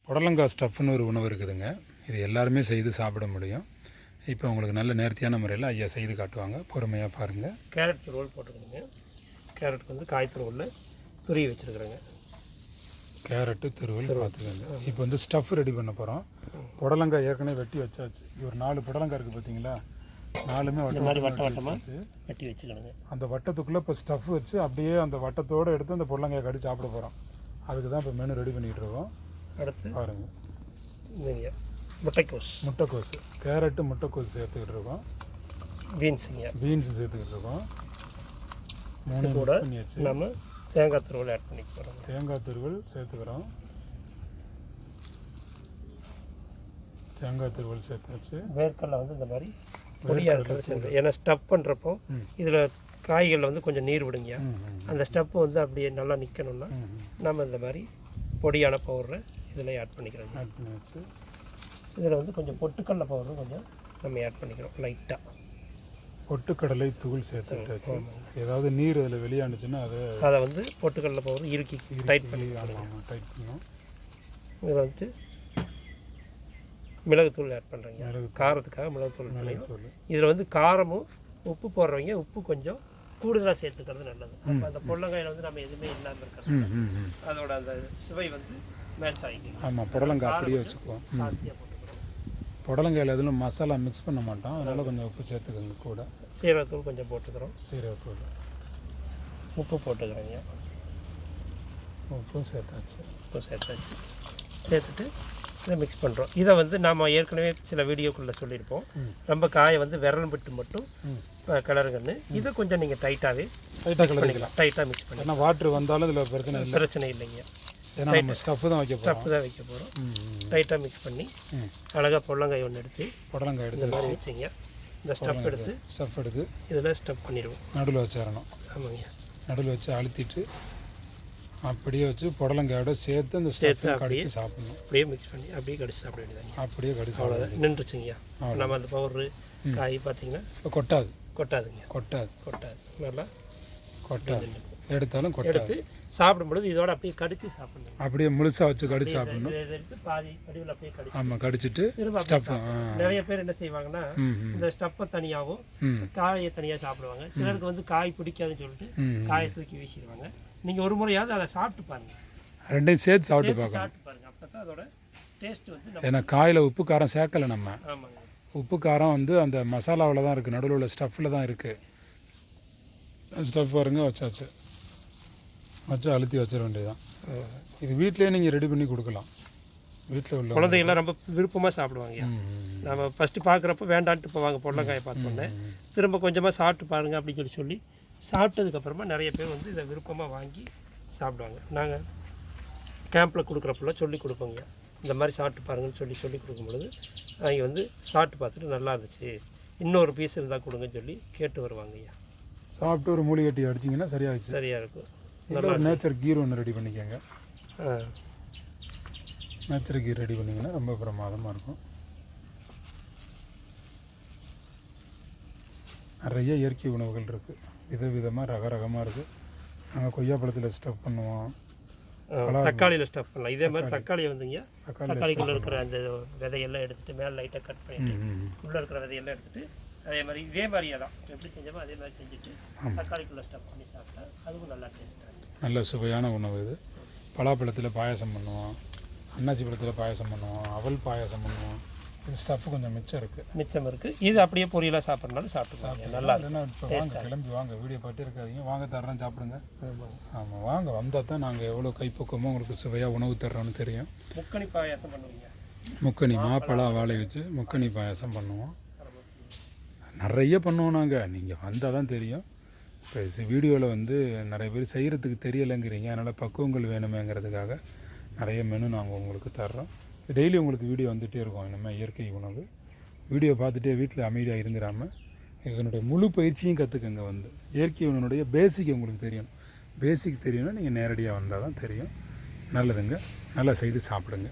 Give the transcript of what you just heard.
புடலங்காய் ஸ்டஃப்னு ஒரு உணவு இருக்குதுங்க. இது எல்லாருமே செய்து சாப்பிட முடியும். இப்போ உங்களுக்கு நல்ல நேர்த்தியான முறையில் ஐயா செய்து காட்டுவாங்க. பொறுமையாக பாருங்கள். கேரட் துருவல் போட்டுக்கணுங்க. கேரட் வந்து காய் துருவலில் துருவி வச்சுருக்குறேங்க. கேரட்டு துருவல் பார்த்துக்கோங்க. இப்போ வந்து ஸ்டஃப் ரெடி பண்ண போகிறோம். புடலங்காய் ஏற்கனவே வெட்டி வச்சாச்சு. ஒரு 4 புடலங்காய் இருக்குது பார்த்தீங்களா, 4மே வட்டமாக வெட்டி வச்சுக்கணுங்க. அந்த வட்டத்துக்குள்ளே இப்போ ஸ்டஃப் வச்சு அப்படியே அந்த வட்டத்தோடு எடுத்து அந்த புடலங்காயை கடிச்சு சாப்பிட போகிறோம். அதுக்கு தான் இப்போ மெனு ரெடி பண்ணிகிட்டு இருக்கோம். அடுத்து பாருங்கள், இங்கே முட்டைக்கோஸ் கேரட்டு முட்டைக்கோஸ் சேர்த்துக்கிட்டு இருக்கோம். பீன்ஸு சேர்த்துக்கிட்டு இருக்கோம். 3 கூட நம்ம தேங்காய் துருவல் ஆட் பண்ணிக்க போகிறோம். தேங்காய் துருவல் சேர்த்துக்கிறோம். தேங்காய் துருவல் சேர்த்தாச்சு. வேர்க்கடலை வந்து இந்த மாதிரி பொடியாக இருக்கிறது சேர்த்து, ஏன்னா ஸ்டஃப் பண்ணுறப்போ இதில் காய்களில் வந்து கொஞ்சம் நீர் விடுங்க. அந்த ஸ்டஃப்பு வந்து அப்படியே நல்லா நிற்கணும்னா நம்ம இந்த மாதிரி பொடியான பவுடரை இதில் ஆட் பண்ணிக்கிறோம். ஆட் பண்ணியாச்சு. இதில் வந்து கொஞ்சம் பொட்டுக்கடலை பவுடரும் கொஞ்சம் நம்ம ஆட் பண்ணிக்கிறோம் லைட்டாக. பொட்டுக்கடலை தூள் சேர்த்துட்டாச்சு. ஏதாவது நீர் அதில் வெளியாண்டுச்சுன்னா அதை வந்து பொட்டுக்கடலை பவுடர் இறுக்கி டைட் பண்ணி டைட் பண்ணணும். இதில் வந்து மிளகுத்தூள் ஆட் பண்ணுறீங்க. காரத்துக்காக மிளகுத்தூள். இதில் வந்து காரமும் உப்பு போடுறவங்க உப்பு கொஞ்சம் கூடுதலாக சேர்த்துக்கிறது நல்லது. அப்போ அந்த புடலங்காயில் வந்து நம்ம எதுவுமே இல்லாமல் இருக்கிறது, அதோட அந்த சுவை வந்து மேட்ச் ஆகிக்கும். ஆமாம், புடலங்காய் அப்படியே வச்சுக்குவோம். ஜாஸ்தியாக போட்டுக்கிறோம். புடலங்காயில் எதுவும் மசாலா மிக்ஸ் பண்ண மாட்டோம், அதனால் கொஞ்சம் உப்பு சேர்த்துக்கோங்க. கூட சீரகத்தூள் கொஞ்சம் போட்டுக்கிறோம். சீரகத்தூள், உப்பு போட்டுக்கிறோங்க. உப்பும் சேர்த்தாச்சு. சேர்த்துட்டு இதை மிக்ஸ் பண்ணுறோம். இதை வந்து நாம் ஏற்கனவே சில வீடியோக்குள்ளே சொல்லியிருப்போம். நம்ம காயை வந்து விரல் விட்டு மட்டும் கிளறுங்கன்னு. இதை கொஞ்சம் நீங்கள் டைட்டாக பண்ணிக்கலாம். டைட்டாக மிக்ஸ் பண்ணி, ஏன்னா வாட்ரு வந்தாலும் இதில் பிரச்சனை இல்லைங்க. ஏன்னா நம்ம ஸ்டஃப்பு தான் வைக்க போகிறோம். டைட்டாக மிக்ஸ் பண்ணி அழகாக புடலங்காய் ஒன்று எடுத்து இந்த மாதிரி வச்சுங்க. இந்த ஸ்டஃப் எடுத்து இதில் ஸ்டஃப் பண்ணிடுவோம். நடுவில் வச்சிடணும். ஆமாங்க, நடுவில் வச்சு அழுத்திட்டு அப்படியே வச்சு புடலங்காயோட சேர்த்து அந்த ஸ்டஃப்பை கடிச்சு சாப்பிடணும். அப்படியே மிக்ஸ் பண்ணி அப்படியே கடிச்சு சாப்பிட வேண்டியதாங்க. அப்படியே கடிச்சு அவ்வளோதான், நின்றுச்சுங்கய்யா. நம்ம அந்த பவுட்ரு காய் பார்த்தீங்கன்னா கொட்டாது நல்லா எடுத்தாலும் எடுத்து சாப்பிடும்பொழுது இதோட அப்படியே கடிச்சு சாப்பிடணும். அப்படியே முழுசாக வச்சு கடிச்சு சாப்பிடணும். எடுத்து பாதி வடிவில் அப்படியே கடிச்சு. ஆமாம், கடிச்சிட்டு நிறைய பேர் என்ன செய்வாங்கன்னா இந்த ஸ்டஃப்பை தனியாகவும் காயை தனியாக சாப்பிடுவாங்க. சிலருக்கு வந்து காய் பிடிக்காதுன்னு சொல்லிட்டு காயை தூக்கி வீசிடுவாங்க. நீங்கள் ஒரு முறையாவது அதை சாப்பிட்டு பாருங்க. ரெண்டையும் சேர்த்து சாப்பிட்டு பாருங்க. அப்போ தான் அதோட டேஸ்ட் வந்து, ஏன்னா காயில் உப்பு காரம் சேர்க்கலை நம்ம. ஆமாங்க, உப்பு காரம் வந்து அந்த மசாலாவில் தான் இருக்குது, நடுவில் உள்ள ஸ்டஃப்பில் தான் இருக்குது. ஸ்டஃப் பாருங்க வச்சாச்சு. வச்சு அழுத்தி வச்சிட வேண்டியதுதான். இது வீட்டிலே நீங்கள் ரெடி பண்ணி கொடுக்கலாம். வீட்டில் உள்ள குழந்தைகள்லாம் ரொம்ப விருப்பமாக சாப்பிடுவாங்க. நம்ம ஃபஸ்ட்டு பார்க்குறப்ப வேண்டான்ட்டு போவாங்க. புடலங்காயை பார்த்தோன்னே திரும்ப கொஞ்சமாக சாப்பிட்டு பாருங்கள் அப்படின்னு சொல்லி சாப்பிட்டதுக்கப்புறமா நிறைய பேர் வந்து இதை விருப்பமாக வாங்கி சாப்பிடுவாங்க. நாங்கள் கேம்பில் கொடுக்குறப்பெல்லாம் சொல்லி கொடுப்போங்க. இந்த மாதிரி சாப்பிட்டு பாருங்கன்னு சொல்லி கொடுக்கும்பொழுது அவங்க வந்து சாப்பிட்டு பார்த்துட்டு நல்லா இருந்துச்சு, இன்னொரு பீஸ் இருந்தால் கொடுங்கன்னு சொல்லி கேட்டு வருவாங்க. ஐயா சாப்பிட்டு ஒரு மூலிகட்டி அடிச்சிங்கன்னா சரியாக இருக்கும். நல்லா நேச்சர் கீர் ஒன்று ரெடி பண்ணிக்கோங்க. நேச்சர் கீர் ரெடி பண்ணிங்கன்னா ரொம்ப பிரமாதமாக இருக்கும். நிறைய இயற்கை உணவுகள் இருக்குது, விதவிதமாக ரகரகமாக இருக்குது. நாங்கள் கொய்யாப்பழத்தில் ஸ்டஃப் பண்ணுவோம், தக்காளியில் ஸ்டஃப் பண்ணலாம். இதே மாதிரி தக்காளியை வந்துங்க, தக்காளிக்குள்ளே இருக்கிற அந்த விதையெல்லாம் எடுத்துகிட்டு மேலே லைட்டாக கட் பண்ணிவிட்டு உள்ளே இருக்கிற விதையெல்லாம் எடுத்துகிட்டு அதே மாதிரி இதே மாதிரியே தான் எப்படி செஞ்சோமோ அதே மாதிரி செஞ்சுட்டு தக்காளிக்குள்ளே ஸ்டஃப் பண்ணி சாப்பிட்டா அதுவும் நல்லா டேஸ்ட்டாக இருக்கும். நல்ல சுவையான உணவு இது. பலாப்பழத்தில் பாயாசம் பண்ணுவோம், அன்னாசி பழத்தில் பாயாசம் பண்ணுவோம், அவல் பாயாசம் பண்ணுவோம். இது ஸ்டஃப்பு கொஞ்சம் மிச்சம் இருக்குது. இது அப்படியே பொரியலாக சாப்பிட்றதுனால சாப்பிட்டு நல்லா. இல்லைன்னா இப்போ வாங்க, கிளம்பி வாங்க, வீடியோ பாட்டு இருக்காதீங்க, வாங்க தர்றோம் சாப்பிடுங்க. ஆமாம், வாங்க, வந்தால் தான் நாங்கள் எவ்வளோ கைப்பக்கமோ உங்களுக்கு சுவையாக உணவு தர்றோன்னு தெரியும். முக்கணி பாயாசம் பண்ணுவீங்க. முக்கணி மாப்பழா வாழை வச்சு முக்கணி பாயாசம் பண்ணுவோம். நிறைய பண்ணுவோம் நாங்கள், நீங்கள் வந்தால் தான் தெரியும். இப்போ வீடியோவில் வந்து நிறைய பேர் செய்கிறதுக்கு தெரியலைங்கிறீங்க, அதனால் பக்குவங்கள் வேணுமேங்கிறதுக்காக நிறைய மெனு நாங்கள் உங்களுக்கு தர்றோம். டெய்லி உங்களுக்கு வீடியோ வந்துகிட்டே இருக்கும். இனிமேல் இயற்கை உணவு வீடியோ பார்த்துட்டே வீட்டில் அமைதியாக இருந்துடாமல் இதனுடைய முழு பயிற்சியும் கற்றுக்கங்க. வந்து இயற்கை உணவுடைய பேசிக் உங்களுக்கு தெரியணும். பேசிக் தெரியணும்னா நீங்கள் நேரடியாக வந்தால் தான் தெரியும். நல்லதுங்க, நல்லா செய்து சாப்பிடுங்க.